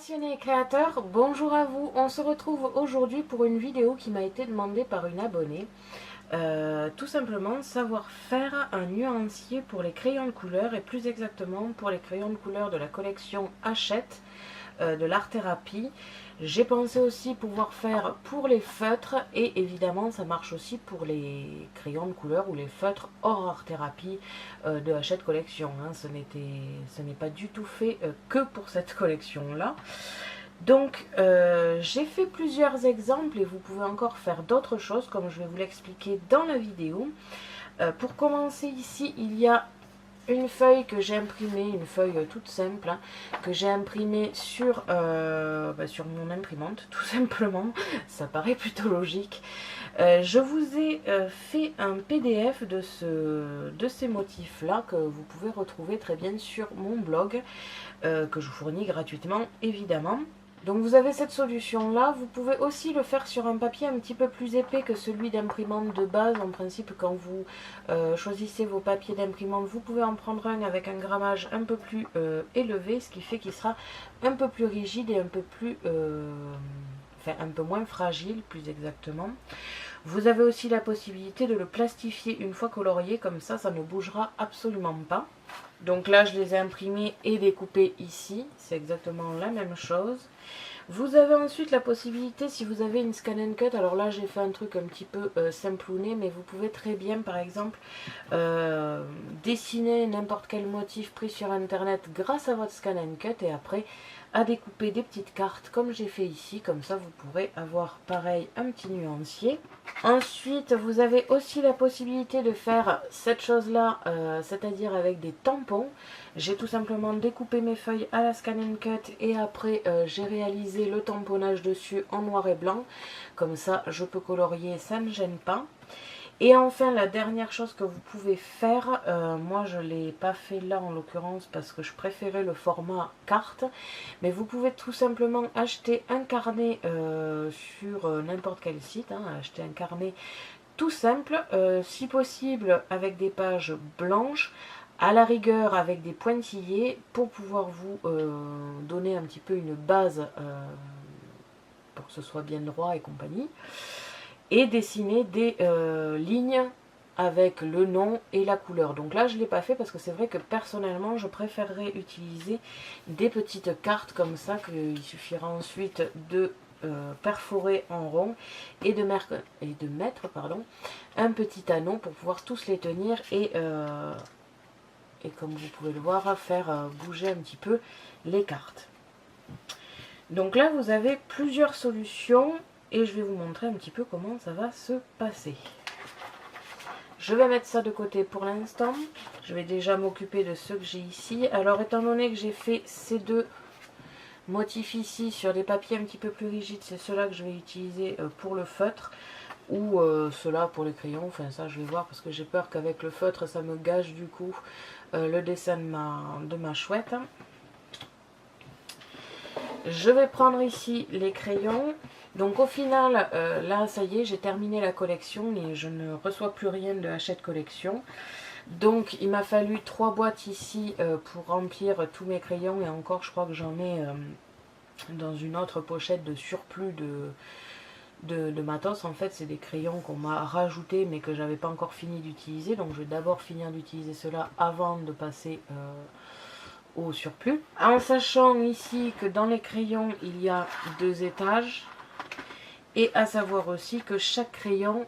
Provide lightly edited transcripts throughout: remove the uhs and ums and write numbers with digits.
passionnés et créateurs, bonjour à vous. On se retrouve aujourd'hui pour une vidéo qui m'a été demandée par une abonnée. Tout simplement savoir faire un nuancier pour les crayons de couleur et plus exactement pour les crayons de couleur de la collection Hachette de l'art thérapie. J'ai pensé aussi pouvoir faire pour les feutres et évidemment ça marche aussi pour les crayons de couleur ou les feutres hors art thérapie de Hachette collection. Ce n'est pas du tout fait que pour cette collection là. Donc j'ai fait plusieurs exemples et vous pouvez encore faire d'autres choses comme je vais vous l'expliquer dans la vidéo. Pour commencer ici il y a une feuille que j'ai imprimée, une feuille toute simple, que j'ai imprimée sur mon imprimante, tout simplement. Ça paraît plutôt logique. Je vous ai fait un PDF de ces motifs-là que vous pouvez retrouver très bien sur mon blog, que je vous fournis gratuitement, évidemment. Donc vous avez cette solution là, vous pouvez aussi le faire sur un papier un petit peu plus épais que celui d'imprimante de base. En principe quand vous choisissez vos papiers d'imprimante, vous pouvez en prendre un avec un grammage un peu plus élevé, ce qui fait qu'il sera un peu plus rigide et un peu plus un peu moins fragile plus exactement. Vous avez aussi la possibilité de le plastifier une fois colorié, comme ça ne bougera absolument pas. Donc là je les ai imprimés et découpés ici, c'est exactement la même chose. Vous avez ensuite la possibilité, si vous avez une scan and cut, alors là j'ai fait un truc un petit peu simplouné, mais vous pouvez très bien par exemple dessiner n'importe quel motif pris sur internet grâce à votre scan and cut et après à découper des petites cartes comme j'ai fait ici, comme ça vous pourrez avoir pareil un petit nuancier. Ensuite vous avez aussi la possibilité de faire cette chose là, c'est-à-dire avec des tampons. J'ai tout simplement découpé mes feuilles à la scan and cut et après j'ai réalisé le tamponnage dessus en noir et blanc, comme ça je peux colorier, ça ne gêne pas. Et enfin la dernière chose que vous pouvez faire, moi je ne l'ai pas fait là en l'occurrence parce que je préférais le format carte, mais vous pouvez tout simplement acheter un carnet sur n'importe quel site, acheter un carnet tout simple, si possible avec des pages blanches, à la rigueur avec des pointillés pour pouvoir vous donner un petit peu une base pour que ce soit bien droit et compagnie. Et dessiner des lignes avec le nom et la couleur. Donc là je ne l'ai pas fait parce que c'est vrai que personnellement je préférerais utiliser des petites cartes comme ça qu'il suffira ensuite de perforer en rond et de mettre un petit anneau pour pouvoir tous les tenir et comme vous pouvez le voir faire bouger un petit peu les cartes. Donc là vous avez plusieurs solutions et je vais vous montrer un petit peu comment ça va se passer. Je vais mettre ça de côté pour l'instant. Je vais déjà m'occuper de ceux que j'ai ici. Alors étant donné que j'ai fait ces deux motifs ici sur des papiers un petit peu plus rigides, c'est ceux-là que je vais utiliser pour le feutre ou ceux-là pour les crayons. Enfin ça je vais voir parce que j'ai peur qu'avec le feutre ça me gâche du coup le dessin de ma chouette. Je vais prendre ici les crayons. Donc au final, là ça y est, j'ai terminé la collection et je ne reçois plus rien de Hachette collection. Donc il m'a fallu 3 boîtes ici pour remplir tous mes crayons et encore je crois que j'en ai dans une autre pochette de surplus de matos. En fait c'est des crayons qu'on m'a rajoutés mais que j'avais pas encore fini d'utiliser. Donc je vais d'abord finir d'utiliser cela avant de passer au surplus. En sachant ici que dans les crayons il y a 2 étages. Et à savoir aussi que chaque crayon,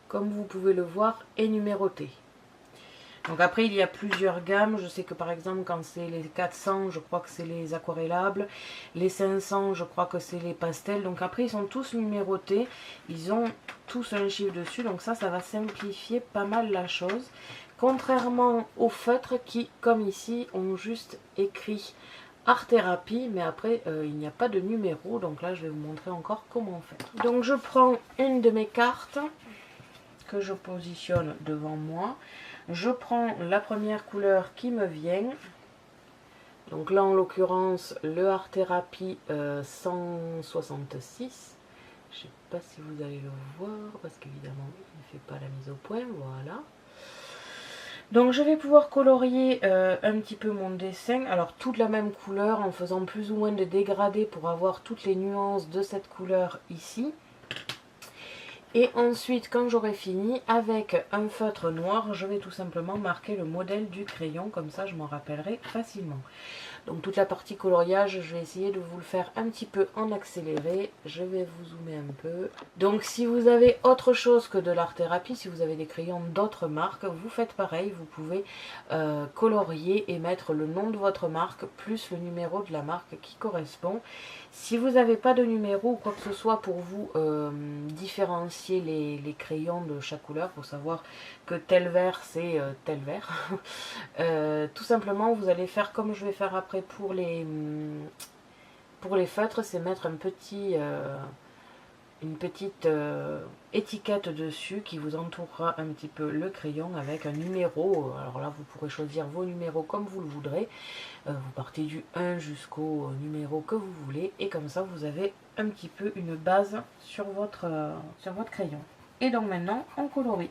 comme vous pouvez le voir, est numéroté. Donc après il y a plusieurs gammes. Je sais que par exemple quand c'est les 400 je crois que c'est les aquarellables. Les 500 je crois que c'est les pastels. Donc après ils sont tous numérotés. Ils ont tous un chiffre dessus. Donc ça va simplifier pas mal la chose. Contrairement aux feutres qui comme ici ont juste écrit art thérapie, mais après il n'y a pas de numéro, donc là je vais vous montrer encore comment faire. Donc je prends une de mes cartes que je positionne devant moi, je prends la première couleur qui me vient, donc là en l'occurrence le art thérapie 166, je sais pas si vous allez le voir parce qu'évidemment il ne fait pas la mise au point, voilà. Donc je vais pouvoir colorier un petit peu mon dessin, alors toute la même couleur en faisant plus ou moins de dégradés pour avoir toutes les nuances de cette couleur ici. Et ensuite, quand j'aurai fini, avec un feutre noir, je vais tout simplement marquer le modèle du crayon, comme ça je m'en rappellerai facilement. Donc toute la partie coloriage, je vais essayer de vous le faire un petit peu en accéléré. Je vais vous zoomer un peu. Donc si vous avez autre chose que de l'art-thérapie, si vous avez des crayons d'autres marques, vous faites pareil. Vous pouvez colorier et mettre le nom de votre marque plus le numéro de la marque qui correspond. Si vous n'avez pas de numéro ou quoi que ce soit pour vous différencier les crayons de chaque couleur, pour savoir que tel vert c'est tel vert, tout simplement vous allez faire comme je vais faire après pour les feutres, c'est mettre une petite étiquette dessus qui vous entourera un petit peu le crayon avec un numéro. Alors là vous pourrez choisir vos numéros comme vous le voudrez, vous partez du 1 jusqu'au numéro que vous voulez et comme ça vous avez un petit peu une base sur votre crayon. Et donc maintenant on colorie.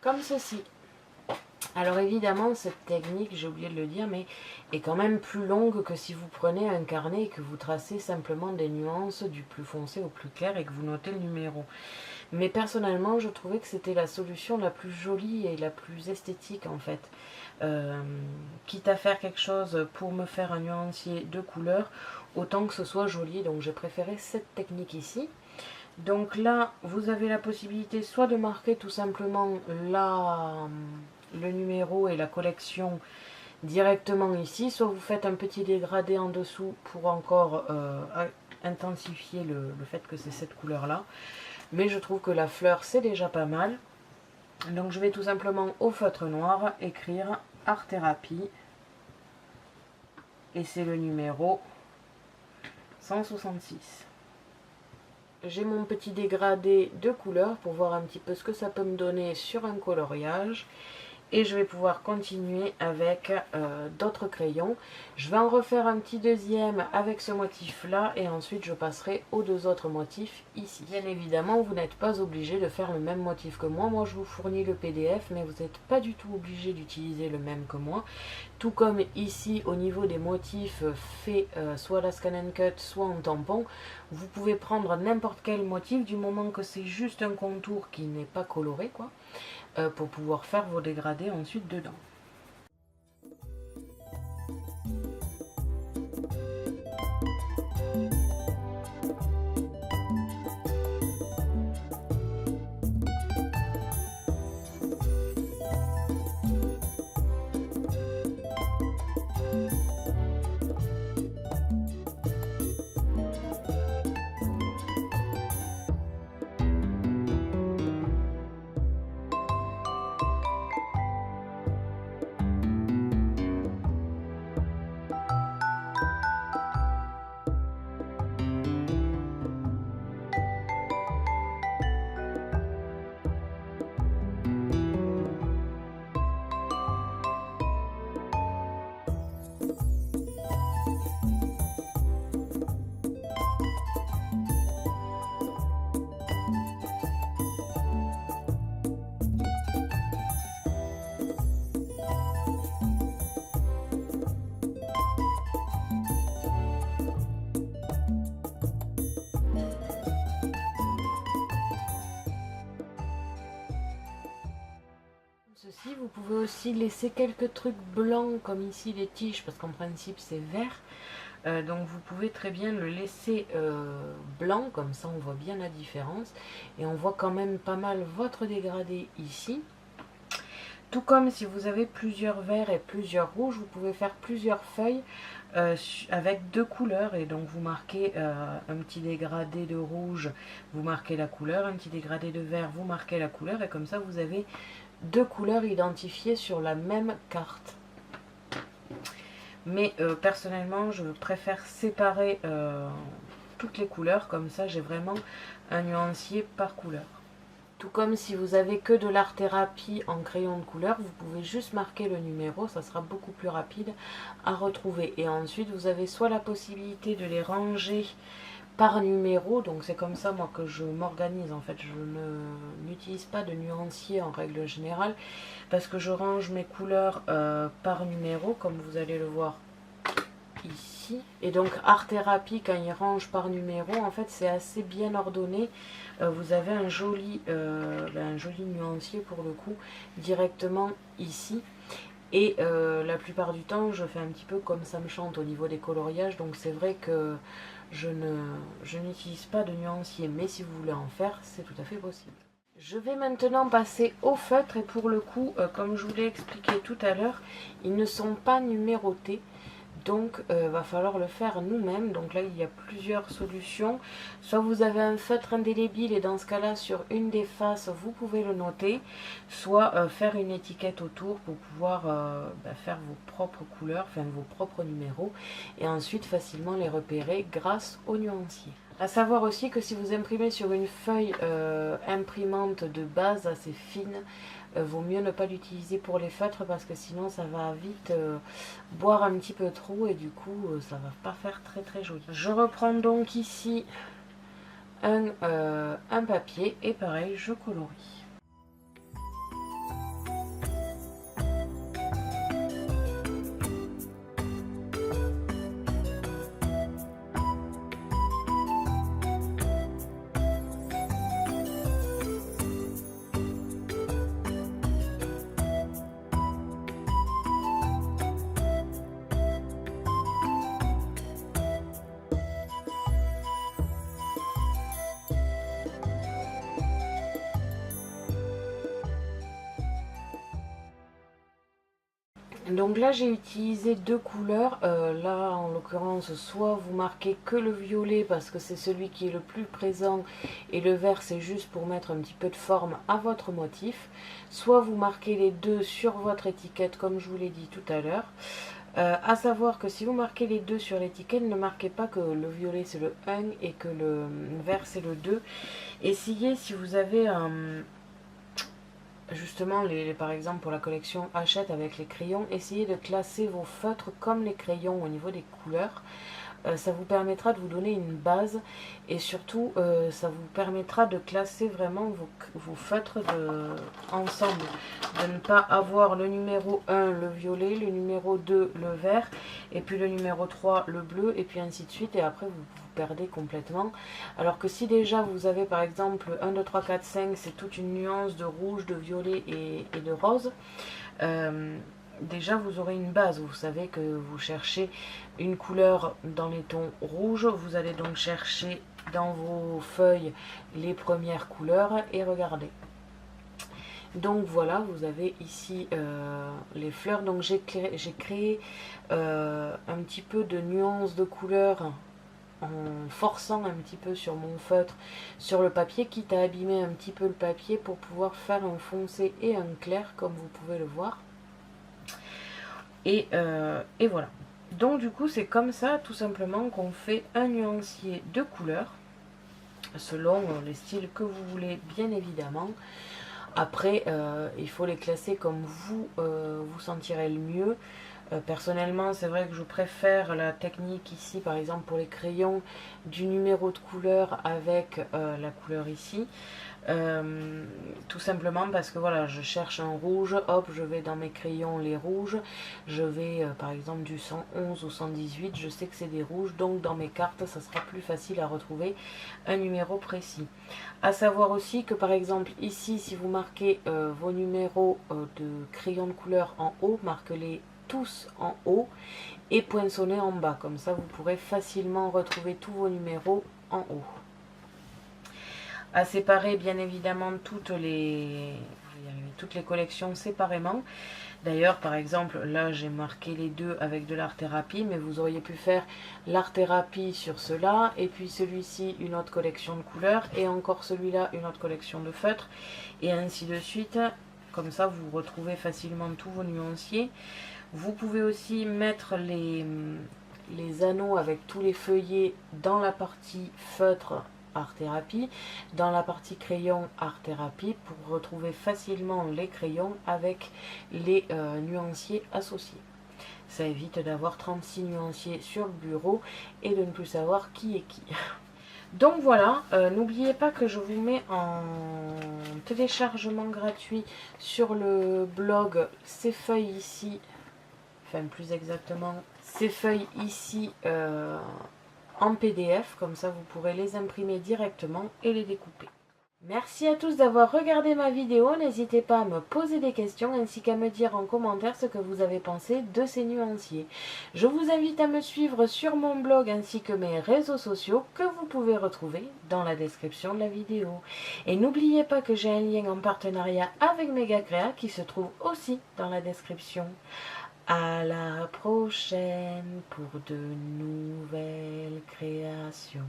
Comme ceci. Alors évidemment cette technique, j'ai oublié de le dire, mais est quand même plus longue que si vous prenez un carnet et que vous tracez simplement des nuances du plus foncé au plus clair et que vous notez le numéro. Mais personnellement je trouvais que c'était la solution la plus jolie et la plus esthétique en fait. Quitte à faire quelque chose pour me faire un nuancier de couleur, autant que ce soit joli, donc j'ai préféré cette technique ici. Donc là, vous avez la possibilité soit de marquer tout simplement le numéro et la collection directement ici, soit vous faites un petit dégradé en dessous pour encore intensifier le fait que c'est cette couleur-là. Mais je trouve que la fleur, c'est déjà pas mal. Donc je vais tout simplement au feutre noir écrire Art Thérapie. Et c'est le numéro 166. J'ai mon petit dégradé de couleur pour voir un petit peu ce que ça peut me donner sur un coloriage. Et je vais pouvoir continuer avec d'autres crayons. Je vais en refaire un petit deuxième avec ce motif là et ensuite je passerai aux deux autres motifs ici. Bien évidemment vous n'êtes pas obligé de faire le même motif que moi. Moi je vous fournis le PDF mais vous n'êtes pas du tout obligé d'utiliser le même que moi. Tout comme ici au niveau des motifs faits soit à la Scan & Cut soit en tampon. Vous pouvez prendre n'importe quel motif du moment que c'est juste un contour qui n'est pas coloré quoi. Pour pouvoir faire vos dégradés ensuite dedans. Ceci, vous pouvez aussi laisser quelques trucs blancs comme ici les tiges parce qu'en principe c'est vert. Donc vous pouvez très bien le laisser blanc, comme ça on voit bien la différence. Et on voit quand même pas mal votre dégradé ici. Tout comme si vous avez plusieurs verts et plusieurs rouges, vous pouvez faire plusieurs feuilles avec deux couleurs. Et donc vous marquez un petit dégradé de rouge, vous marquez la couleur, un petit dégradé de vert, vous marquez la couleur. Et comme ça vous avez deux couleurs identifiées sur la même carte. Mais personnellement, je préfère séparer toutes les couleurs, comme ça j'ai vraiment un nuancier par couleur. Tout comme si vous avez que de l'art-thérapie en crayon de couleur, vous pouvez juste marquer le numéro, ça sera beaucoup plus rapide à retrouver. Et ensuite, vous avez soit la possibilité de les ranger par numéro, donc c'est comme ça moi que je m'organise en fait, je n'utilise pas de nuancier en règle générale parce que je range mes couleurs par numéro comme vous allez le voir ici. Et donc art thérapie, quand il range par numéro, en fait c'est assez bien ordonné, vous avez un joli nuancier pour le coup directement ici. Et la plupart du temps je fais un petit peu comme ça me chante au niveau des coloriages, donc c'est vrai que je n'utilise pas de nuancier, mais si vous voulez en faire, c'est tout à fait possible. Je vais maintenant passer au feutre et pour le coup, comme je vous l'ai expliqué tout à l'heure, ils ne sont pas numérotés. Donc va falloir le faire nous-mêmes. Donc là il y a plusieurs solutions. Soit vous avez un feutre indélébile et dans ce cas là sur une des faces vous pouvez le noter. Soit faire une étiquette autour pour pouvoir faire vos propres couleurs, enfin vos propres numéros. Et ensuite facilement les repérer grâce au nuancier. A savoir aussi que si vous imprimez sur une feuille imprimante de base assez fine, vaut mieux ne pas l'utiliser pour les feutres parce que sinon ça va vite boire un petit peu trop et du coup ça va pas faire très très joli. Je reprends donc ici un papier et pareil je colorie. Donc là j'ai utilisé deux couleurs, là en l'occurrence soit vous marquez que le violet parce que c'est celui qui est le plus présent et le vert c'est juste pour mettre un petit peu de forme à votre motif, soit vous marquez les deux sur votre étiquette comme je vous l'ai dit tout à l'heure. À savoir que si vous marquez les deux sur l'étiquette, ne marquez pas que le violet c'est le 1 et que le vert c'est le 2. Essayez si vous avez justement, par exemple pour la collection Hachette avec les crayons, essayez de classer vos feutres comme les crayons au niveau des couleurs. Ça vous permettra de vous donner une base et surtout ça vous permettra de classer vraiment vos feutres ensemble. De ne pas avoir le numéro 1 le violet, le numéro 2 le vert et puis le numéro 3 le bleu et puis ainsi de suite et après vous perdez complètement. Alors que si déjà vous avez par exemple 1, 2, 3, 4, 5 c'est toute une nuance de rouge, de violet et de rose, déjà vous aurez une base, vous savez que vous cherchez une couleur dans les tons rouges, vous allez donc chercher dans vos feuilles les premières couleurs et regardez. Donc voilà, vous avez ici les fleurs, donc j'ai créé un petit peu de nuances de couleurs en forçant un petit peu sur mon feutre, sur le papier, quitte à abîmer un petit peu le papier pour pouvoir faire un foncé et un clair comme vous pouvez le voir. Et voilà. Donc du coup c'est comme ça tout simplement qu'on fait un nuancier de couleurs selon les styles que vous voulez bien évidemment. Après il faut les classer comme vous vous sentirez le mieux. Personnellement, c'est vrai que je préfère la technique ici, par exemple pour les crayons, du numéro de couleur avec la couleur ici. Tout simplement parce que voilà, je cherche un rouge, hop, je vais dans mes crayons les rouges, je vais par exemple du 111 ou 118, je sais que c'est des rouges, donc dans mes cartes ça sera plus facile à retrouver un numéro précis. À savoir aussi que par exemple ici, si vous marquez vos numéros de crayon de couleur en haut, marquez-les tous en haut et poinçonnez en bas, comme ça vous pourrez facilement retrouver tous vos numéros en haut. À séparer bien évidemment toutes les collections séparément. D'ailleurs, par exemple, là j'ai marqué les deux avec de l'art thérapie, mais vous auriez pu faire l'art thérapie sur cela, et puis celui-ci une autre collection de couleurs, et encore celui-là une autre collection de feutres, et ainsi de suite. Comme ça, vous retrouvez facilement tous vos nuanciers. Vous pouvez aussi mettre les anneaux avec tous les feuillets dans la partie feutre art thérapie, dans la partie crayon art thérapie pour retrouver facilement les crayons avec les nuanciers associés. Ça évite d'avoir 36 nuanciers sur le bureau et de ne plus savoir qui est qui. Donc voilà, n'oubliez pas que je vous mets en téléchargement gratuit sur le blog ces feuilles ici, enfin plus exactement ces feuilles ici en PDF, comme ça vous pourrez les imprimer directement et les découper. Merci à tous d'avoir regardé ma vidéo, n'hésitez pas à me poser des questions ainsi qu'à me dire en commentaire ce que vous avez pensé de ces nuanciers. Je vous invite à me suivre sur mon blog ainsi que mes réseaux sociaux que vous pouvez retrouver dans la description de la vidéo. Et n'oubliez pas que j'ai un lien en partenariat avec Megacrea qui se trouve aussi dans la description. À la prochaine pour de nouvelles créations.